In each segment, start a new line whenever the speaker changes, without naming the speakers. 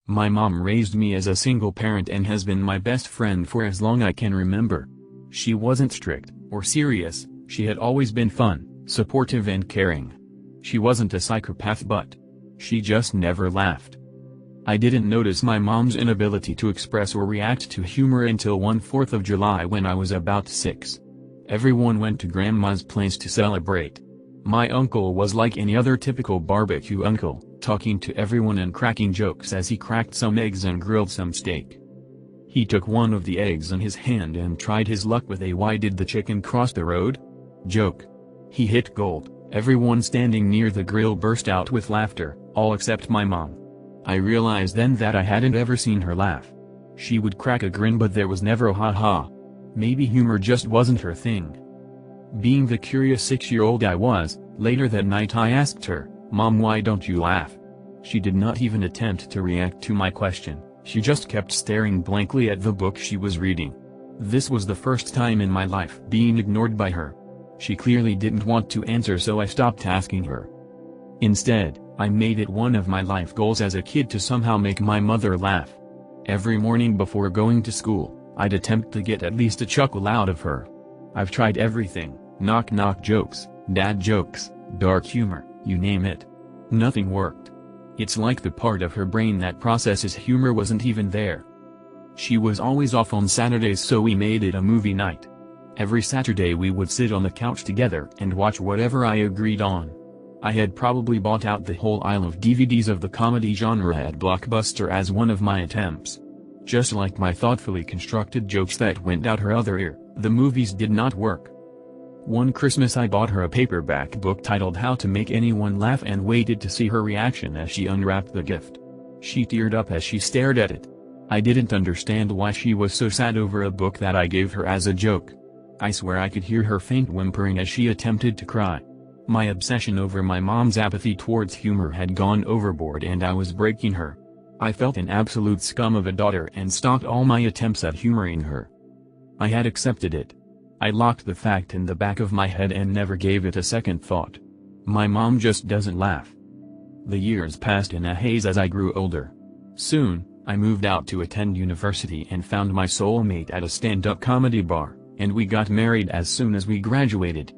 My mom raised me as a single parent and has been my best friend for as long I can remember. She wasn't strict or serious, she had always been fun, supportive and caring. She wasn't a psychopath, but she just never laughed. I didn't notice my mom's inability to express or react to humor until one 4th of July when I was about 6. Everyone went to Grandma's place to celebrate. My uncle was like any other typical barbecue uncle, talking to everyone and cracking jokes as he cracked some eggs and grilled some steak. He took one of the eggs in his hand and tried his luck with a "Why did the chicken cross the road?" joke. He hit gold. Everyone standing near the grill burst out with laughter, all except my mom. I realized then that I hadn't ever seen her laugh. She would crack a grin, but there was never a ha-ha. Maybe humor just wasn't her thing. Being the curious 6-year-old I was, later that night I asked her, "Mom, why don't you laugh?" She did not even attempt to react to my question, she just kept staring blankly at the book she was reading. This was the first time in my life being ignored by her. She clearly didn't want to answer, so I stopped asking her. Instead, I made it one of my life goals as a kid to somehow make my mother laugh. Every morning before going to school, I'd attempt to get at least a chuckle out of her. I've tried everything, knock-knock jokes, dad jokes, dark humor, you name it. Nothing worked. It's like the part of her brain that processes humor wasn't even there. She was always off on Saturdays, so we made it a movie night. Every Saturday we would sit on the couch together and watch whatever I agreed on. I had probably bought out the whole aisle of DVDs of the comedy genre at Blockbuster as one of my attempts. Just like my thoughtfully constructed jokes that went out her other ear, the movies did not work. One Christmas I bought her a paperback book titled How to Make Anyone Laugh and waited to see her reaction as she unwrapped the gift. She teared up as she stared at it. I didn't understand why she was so sad over a book that I gave her as a joke. I swear I could hear her faint whimpering as she attempted to cry. My obsession over my mom's apathy towards humor had gone overboard and I was breaking her. I felt an absolute scum of a daughter and stopped all my attempts at humoring her. I had accepted it. I locked the fact in the back of my head and never gave it a second thought. My mom just doesn't laugh. The years passed in a haze as I grew older. Soon, I moved out to attend university and found my soulmate at a stand-up comedy bar, and we got married as soon as we graduated.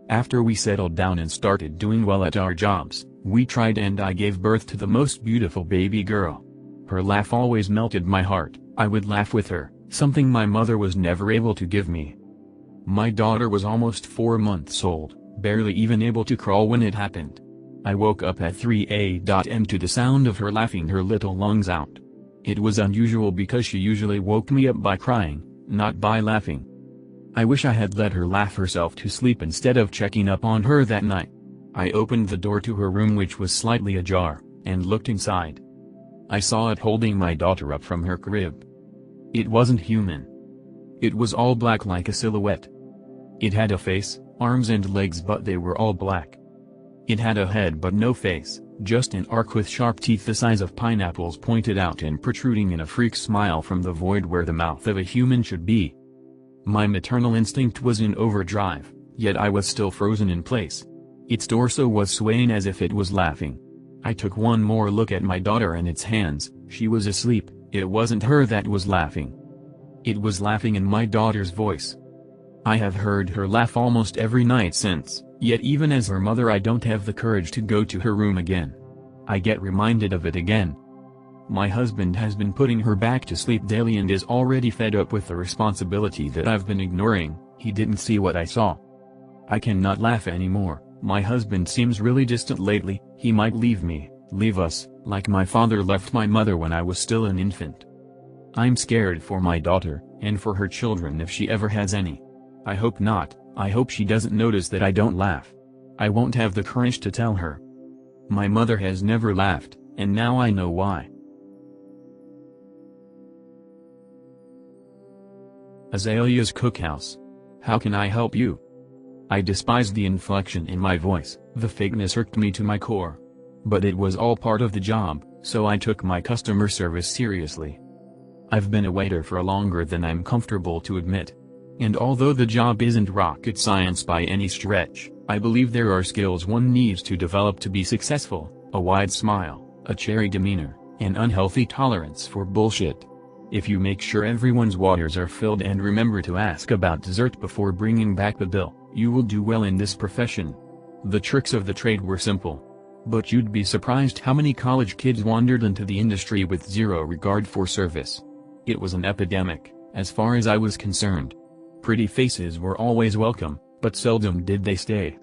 After we settled down and started doing well at our jobs, we tried and I gave birth to the most beautiful baby girl. Her laugh always melted my heart. I would laugh with her, something my mother was never able to give me. My daughter was almost 4 months old, barely even able to crawl when it happened. I woke up at 3 a.m. to the sound of her laughing her little lungs out. It was unusual because she usually woke me up by crying, not by laughing. I wish I had let her laugh herself to sleep instead of checking up on her that night. I opened the door to her room, which was slightly ajar, and looked inside. I saw it holding my daughter up from her crib. It wasn't human. It was all black like a silhouette. It had a face, arms and legs, but they were all black. It had a head but no face, just an arc with sharp teeth the size of pineapples pointed out and protruding in a freak smile from the void where the mouth of a human should be. My maternal instinct was in overdrive, yet I was still frozen in place. Its torso was swaying as if it was laughing. I took one more look at my daughter and its hands. She was asleep. It wasn't her that was laughing. It was laughing in my daughter's voice. I have heard her laugh almost every night since, yet even as her mother I don't have the courage to go to her room again. I get reminded of it again. My husband has been putting her back to sleep daily and is already fed up with the responsibility that I've been ignoring. He didn't see what I saw. I cannot laugh anymore. My husband seems really distant lately. He might leave me, leave us, like my father left my mother when I was still an infant. I'm scared for my daughter, and for her children if she ever has any. I hope not. I hope she doesn't notice that I don't laugh. I won't have the courage to tell her. My mother has never laughed, and now I know why. Azalea's Cookhouse. How can I help you? I despised the inflection in my voice. The fakeness irked me to my core. But it was all part of the job, so I took my customer service seriously. I've been a waiter for longer than I'm comfortable to admit. And although the job isn't rocket science by any stretch, I believe there are skills one needs to develop to be successful: a wide smile, a cheery demeanor, An unhealthy tolerance for bullshit. If you make sure everyone's waters are filled and remember to ask about dessert before bringing back the bill, you will do well in this profession. The tricks of the trade were simple. But you'd be surprised how many college kids wandered into the industry with zero regard for service. It was an epidemic, as far as I was concerned. Pretty faces were always welcome, but seldom did they stay.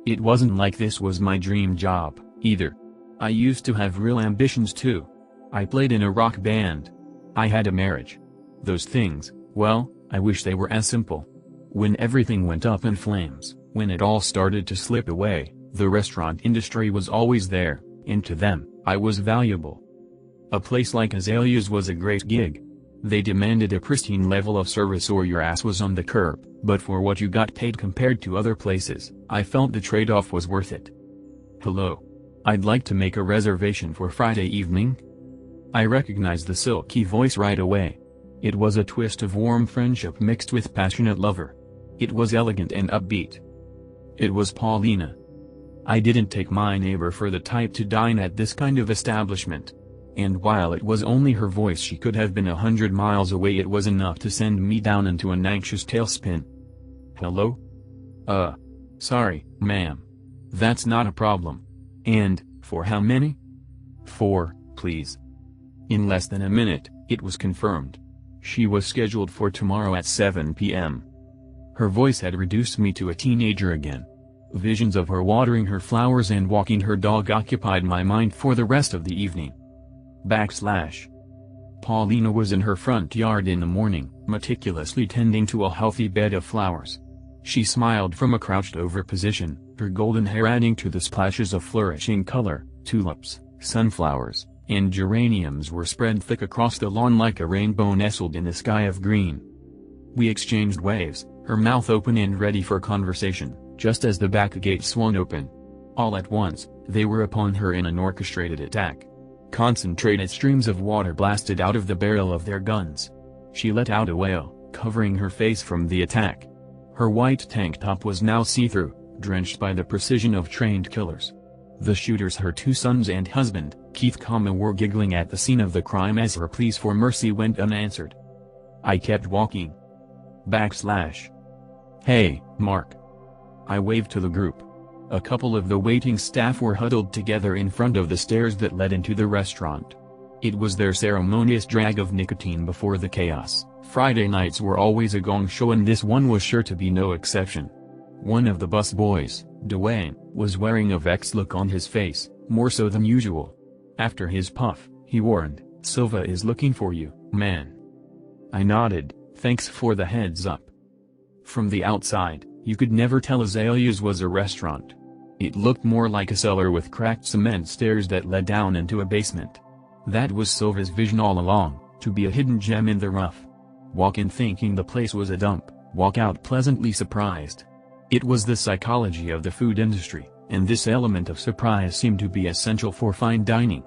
It wasn't like this was my dream job, either. I used to have real ambitions too. I played in a rock band. I had a marriage. Those things, well, I wish they were as simple. When everything went up in flames, when it all started to slip away, the restaurant industry was always there, and to them, I was valuable. A place like Azalea's was a great gig. They demanded a pristine level of service or your ass was on the curb, but for what you got paid compared to other places, I felt the trade-off was worth it. Hello. I'd like to make a reservation for Friday evening. I recognized the silky voice right away. It was a twist of warm friendship mixed with passionate lover. It was elegant and upbeat. It was Paulina. I didn't take my neighbor for the type to dine at this kind of establishment. And while it was only her voice, she could have been 100 miles away. It was enough to send me down into an anxious tailspin. Hello? Sorry, ma'am. That's not a problem. And, for how many? 4, please. In less than a minute, it was confirmed. She was scheduled for tomorrow at 7 p.m. Her voice had reduced me to a teenager again. Visions of her watering her flowers and walking her dog occupied my mind for the rest of the evening. Paulina was in her front yard in the morning, meticulously tending to a healthy bed of flowers. She smiled from a crouched-over position, her golden hair adding to the splashes of flourishing color. Tulips, sunflowers, and geraniums were spread thick across the lawn like a rainbow nestled in a sky of green. We exchanged waves, her mouth open and ready for conversation, just as the back gate swung open. All at once, they were upon her in an orchestrated attack. Concentrated streams of water blasted out of the barrel of their guns. She let out a wail, covering her face from the attack. Her white tank top was now see-through, drenched by the precision of trained killers. The shooters, her 2 sons and husband, Keith, were giggling at the scene of the crime as her pleas for mercy went unanswered. I kept walking. Hey, Mark. I waved to the group. A couple of the waiting staff were huddled together in front of the stairs that led into the restaurant. It was their ceremonious drag of nicotine before the chaos. Friday nights were always a gong show and this one was sure to be no exception. One of the bus boys, Dwayne, was wearing a vexed look on his face, more so than usual. After his puff, he warned, "Silva is looking for you, man." I nodded, thanks for the heads up. From the outside, you could never tell Azalea's was a restaurant. It looked more like a cellar with cracked cement stairs that led down into a basement. That was Silva's vision all along, to be a hidden gem in the rough. Walk in thinking the place was a dump, walk out pleasantly surprised. It was the psychology of the food industry, and this element of surprise seemed to be essential for fine dining.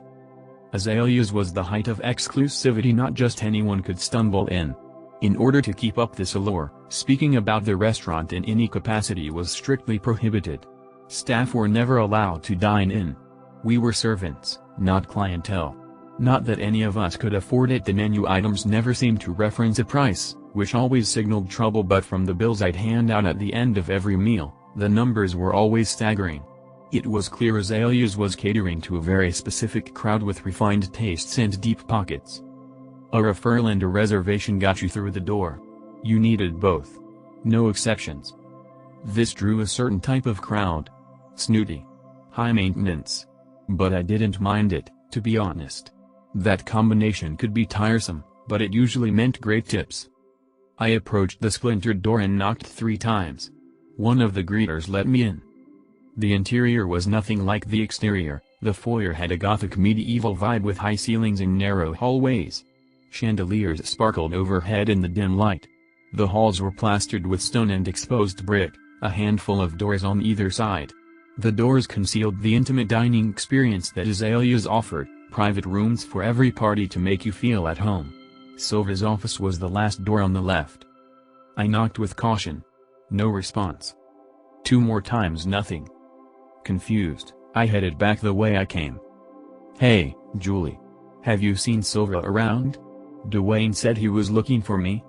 Azalea's was the height of exclusivity, not just anyone could stumble in. In order to keep up this allure, speaking about the restaurant in any capacity was strictly prohibited. Staff were never allowed to dine in. We were servants, not clientele. Not that any of us could afford it. The menu items never seemed to reference a price, which always signaled trouble, but from the bills I'd hand out at the end of every meal, the numbers were always staggering. It was clear Azalea's was catering to a very specific crowd with refined tastes and deep pockets. A referral and a reservation got you through the door. You needed both. No exceptions. This drew a certain type of crowd. Snooty. High maintenance. But I didn't mind it, to be honest. That combination could be tiresome, but it usually meant great tips. I approached the splintered door and knocked 3 times. One of the greeters let me in. The interior was nothing like the exterior. The foyer had a gothic medieval vibe with high ceilings and narrow hallways. Chandeliers sparkled overhead in the dim light. The halls were plastered with stone and exposed brick, a handful of doors on either side. The doors concealed the intimate dining experience that Azalea's offered, private rooms for every party to make you feel at home. Silva's office was the last door on the left. I knocked with caution. No response. 2 more times, nothing. Confused, I headed back the way I came. "Hey, Julie. "Have you seen Silva around? Dwayne said he was looking for me."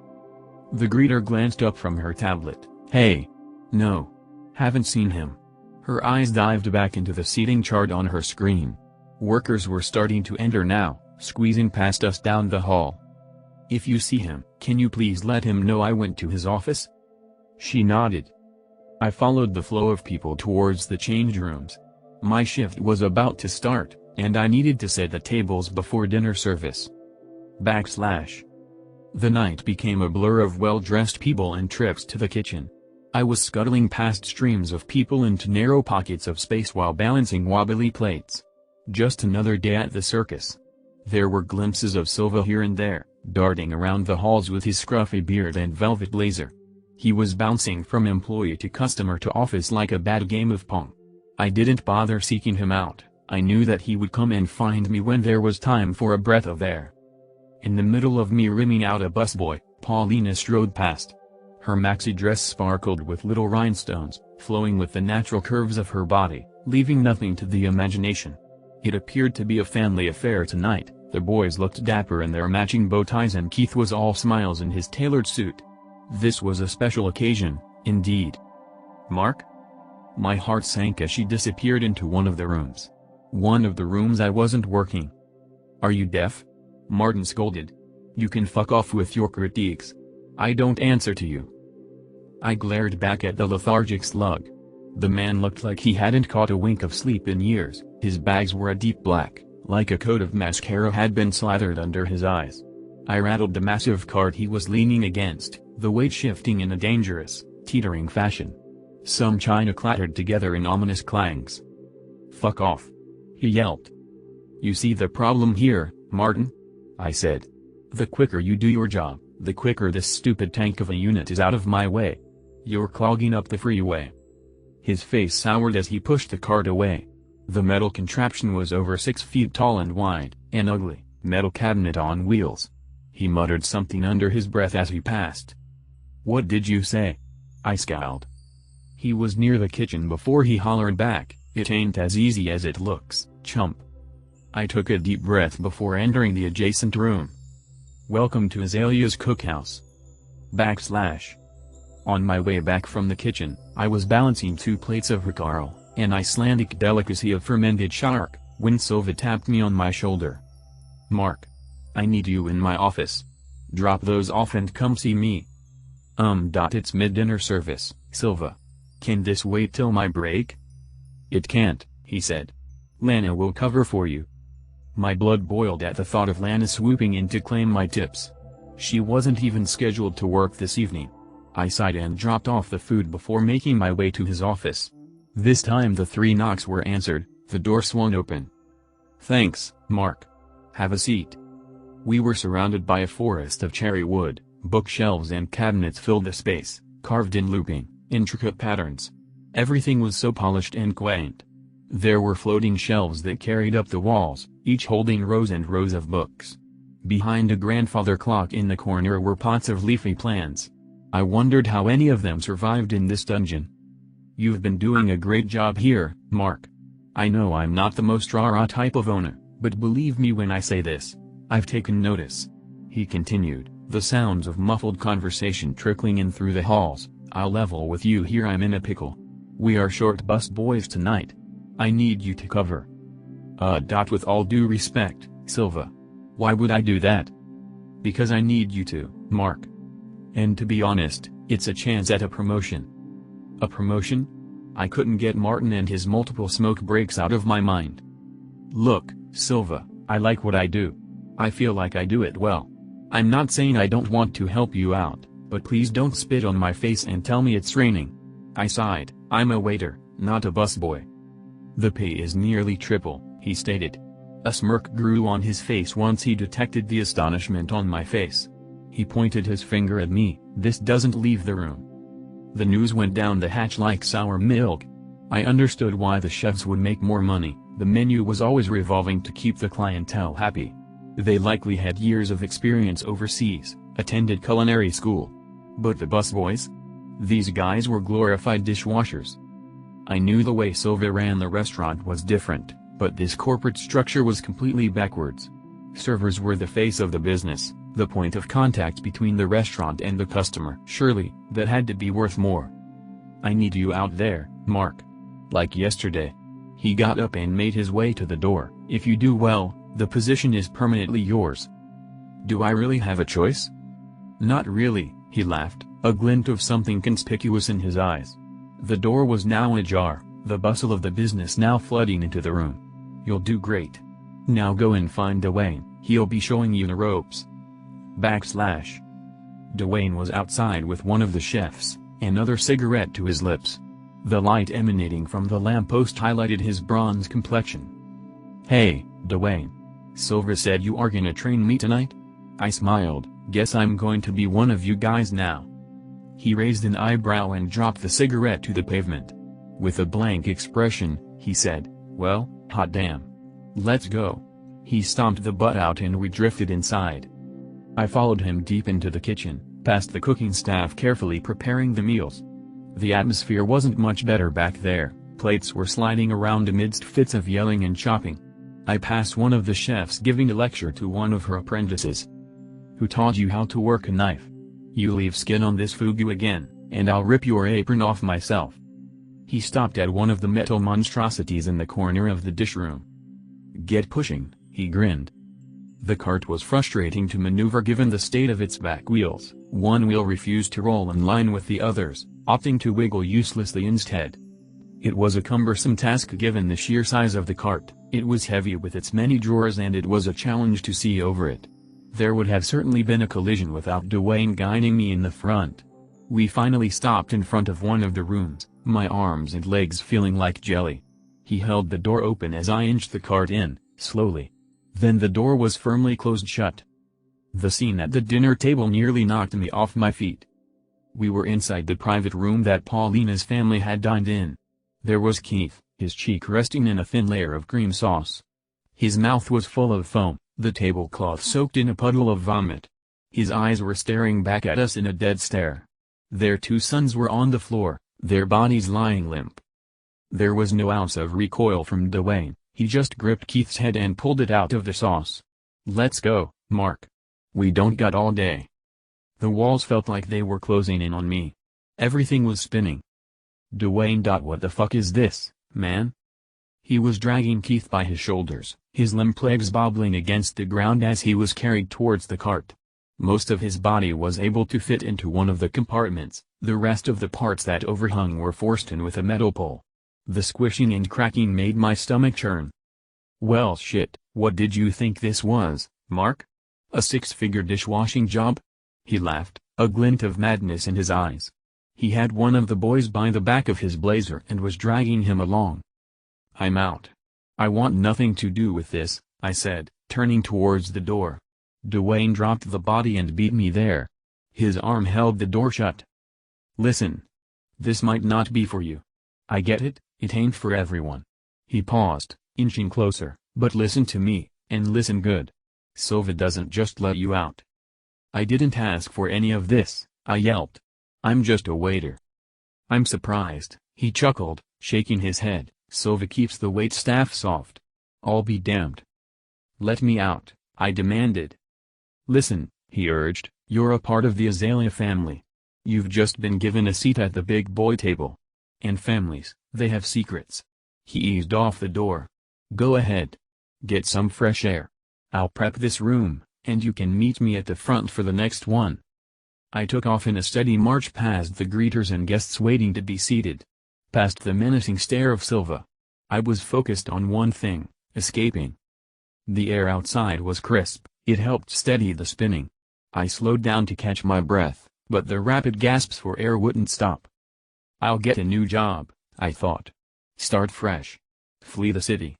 The greeter glanced up from her tablet. "Hey. No. Haven't seen him." Her eyes dived back into the seating chart on her screen. Workers were starting to enter now, squeezing past us down the hall. "If you see him, can you please let him know I went to his office?" She nodded. I followed the flow of people towards the change rooms. My shift was about to start, and I needed to set the tables before dinner service. The night became a blur of well-dressed people and trips to the kitchen. I was scuttling past streams of people into narrow pockets of space while balancing wobbly plates. Just another day at the circus. There were glimpses of Silva here and there, darting around the halls with his scruffy beard and velvet blazer. He was bouncing from employee to customer to office like a bad game of Pong. I didn't bother seeking him out. I knew that he would come and find me when there was time for a breath of air. In the middle of me rimming out a busboy, Paulina strode past. Her maxi dress sparkled with little rhinestones, flowing with the natural curves of her body, leaving nothing to the imagination. It appeared to be a family affair tonight. The boys looked dapper in their matching bow ties and Keith was all smiles in his tailored suit. This was a special occasion, indeed. "Mark?" My heart sank as she disappeared into one of the rooms. One of the rooms I wasn't working. "Are you deaf?" Martin scolded. "You can fuck off with your critiques. I don't answer to you." I glared back at the lethargic slug. The man looked like he hadn't caught a wink of sleep in years. His bags were a deep black, like a coat of mascara had been slathered under his eyes. I rattled the massive cart he was leaning against, the weight shifting in a dangerous, teetering fashion. Some china clattered together in ominous clangs. "Fuck off," he yelped. "You see the problem here, Martin?" I said. "The quicker you do your job, the quicker this stupid tank of a unit is out of my way. You're clogging up the freeway." His face soured as he pushed the cart away. The metal contraption was over 6 feet tall and wide, an ugly, metal cabinet on wheels. He muttered something under his breath as he passed. "What did you say?" I scowled. He was near the kitchen before he hollered back, "It ain't as easy as it looks, chump." I took a deep breath before entering the adjacent room. "Welcome to Azalea's cookhouse." On my way back from the kitchen, I was balancing 2 plates of recaro, an Icelandic delicacy of fermented shark, when Silva tapped me on my shoulder. "Mark. I need you in my office. Drop those off and come see me." It's mid-dinner service, Silva. Can this wait till my break?" "It can't," he said. "Lana will cover for you." My blood boiled at the thought of Lana swooping in to claim my tips. She wasn't even scheduled to work this evening. I sighed and dropped off the food before making my way to his office. This time the 3 knocks were answered, the door swung open. "Thanks, Mark. Have a seat." We were surrounded by a forest of cherry wood, bookshelves and cabinets filled the space, carved in looping, intricate patterns. Everything was so polished and quaint. There were floating shelves that carried up the walls, each holding rows and rows of books. Behind a grandfather clock in the corner were pots of leafy plants. I wondered how any of them survived in this dungeon. "You've been doing a great job here, Mark. I know I'm not the most rah-rah type of owner, but believe me when I say this, I've taken notice," he continued, the sounds of muffled conversation trickling in through the halls. "I'll level with you here, I'm in a pickle. We are short bus boys tonight. I need you to cover." With all due respect, Silva. "Why would I do that?" "Because I need you to, Mark. And to be honest, it's a chance at a promotion." "A promotion?" I couldn't get Martin and his multiple smoke breaks out of my mind. "Look, Silva, I like what I do. I feel like I do it well. I'm not saying I don't want to help you out, but please don't spit on my face and tell me it's raining." I sighed. "I'm a waiter, not a busboy." "The pay is nearly triple," he stated. A smirk grew on his face once he detected the astonishment on my face. He pointed his finger at me. "This doesn't leave the room." The news went down the hatch like sour milk. I understood why the chefs would make more money. The menu was always revolving to keep the clientele happy. They likely had years of experience overseas, attended culinary school. But the busboys? These guys were glorified dishwashers. I knew the way Silva ran the restaurant was different, but this corporate structure was completely backwards. Servers were the face of the business, the point of contact between the restaurant and the customer. Surely, that had to be worth more. I need you out there, Mark. Like yesterday. He got up and made his way to the door. If you do well, the position is permanently yours. Do I really have a choice? Not really, he laughed, a glint of something conspicuous in his eyes. The door was now ajar, the bustle of the business now flooding into the room. You'll do great. Now go and find Dwayne, he'll be showing you the ropes. Dwayne was outside with one of the chefs, another cigarette to his lips. The light emanating from the lamppost highlighted his bronze complexion. Hey, Dwayne. Silva said you are gonna train me tonight? I smiled, guess I'm going to be one of you guys now. He raised an eyebrow and dropped the cigarette to the pavement. With a blank expression, he said, well, hot damn. Let's go. He stomped the butt out and we drifted inside. I followed him deep into the kitchen, past the cooking staff carefully preparing the meals. The atmosphere wasn't much better back there, plates were sliding around amidst fits of yelling and chopping. I passed one of the chefs giving a lecture to one of her apprentices. Who taught you how to work a knife? You leave skin on this fugu again, and I'll rip your apron off myself. He stopped at one of the metal monstrosities in the corner of the dish room. Get pushing, he grinned. The cart was frustrating to maneuver given the state of its back wheels. One wheel refused to roll in line with the others, opting to wiggle uselessly instead. It was a cumbersome task given the sheer size of the cart, it was heavy with its many drawers and it was a challenge to see over it. There would have certainly been a collision without Dwayne guiding me in the front. We finally stopped in front of one of the rooms, my arms and legs feeling like jelly. He held the door open as I inched the cart in, slowly. Then the door was firmly closed shut. The scene at the dinner table nearly knocked me off my feet. We were inside the private room that Paulina's family had dined in. There was Keith, his cheek resting in a thin layer of cream sauce. His mouth was full of foam, the tablecloth soaked in a puddle of vomit. His eyes were staring back at us in a dead stare. Their two sons were on the floor, their bodies lying limp. There was no ounce of recoil from Dwayne, he just gripped Keith's head and pulled it out of the sauce. Let's go, Mark. We don't got all day. The walls felt like they were closing in on me. Everything was spinning. Dwayne. What the fuck is this, man? He was dragging Keith by his shoulders, his limp legs bobbling against the ground as he was carried towards the cart. Most of his body was able to fit into one of the compartments, the rest of the parts that overhung were forced in with a metal pole. The squishing and cracking made my stomach churn. Well shit, what did you think this was, Mark? A six-figure dishwashing job? He laughed, a glint of madness in his eyes. He had one of the boys by the back of his blazer and was dragging him along. I'm out. I want nothing to do with this, I said, turning towards the door. Dwayne dropped the body and beat me there. His arm held the door shut. Listen. This might not be for you. I get it, it ain't for everyone. He paused, inching closer, but listen to me, and listen good. Silva doesn't just let you out. I didn't ask for any of this, I yelped. I'm just a waiter. I'm surprised, he chuckled, shaking his head. Silva keeps the waitstaff soft. I'll be damned. Let me out, I demanded. Listen, he urged, you're a part of the Azalea family. You've just been given a seat at the big boy table. And families, they have secrets. He eased off the door. Go ahead. Get some fresh air. I'll prep this room, and you can meet me at the front for the next one. I took off in a steady march past the greeters and guests waiting to be seated. Past the menacing stare of Silva. I was focused on one thing, escaping. The air outside was crisp, it helped steady the spinning. I slowed down to catch my breath, but the rapid gasps for air wouldn't stop. I'll get a new job, I thought. Start fresh. Flee the city.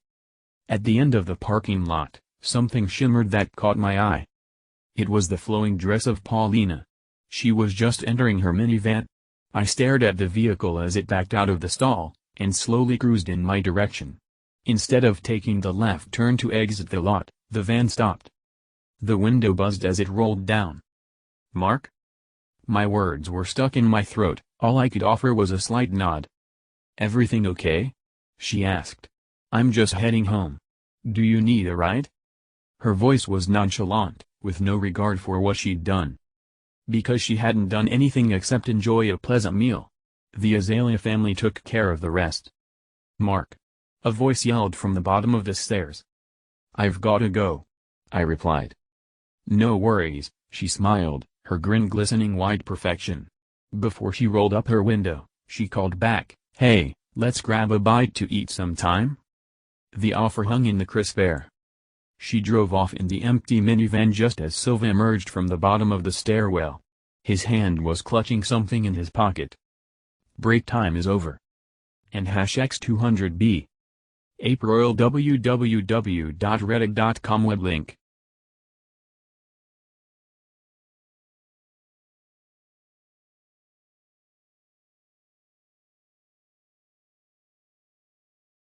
At the end of the parking lot, something shimmered that caught my eye. It was the flowing dress of Paulina. She was just entering her minivan. I stared at the vehicle as it backed out of the stall, and slowly cruised in my direction. Instead of taking the left turn to exit the lot, the van stopped. The window buzzed as it rolled down. Mark? My words were stuck in my throat, all I could offer was a slight nod. Everything okay? She asked. I'm just heading home. Do you need a ride? Her voice was nonchalant, with no regard for what she'd done. Because she hadn't done anything except enjoy a pleasant meal. The Azalea family took care of the rest. Mark. A voice yelled from the bottom of the stairs. I've gotta go, I replied. No worries, she smiled, her grin glistening wide perfection. Before she rolled up her window, she called back, hey, let's grab a bite to eat sometime? The offer hung in the crisp air. She drove off in the empty minivan just as Silva emerged from the bottom of the stairwell. His hand was clutching something in his pocket. Break time is over. And #X200B. Ape Royal www.reddit.com web link.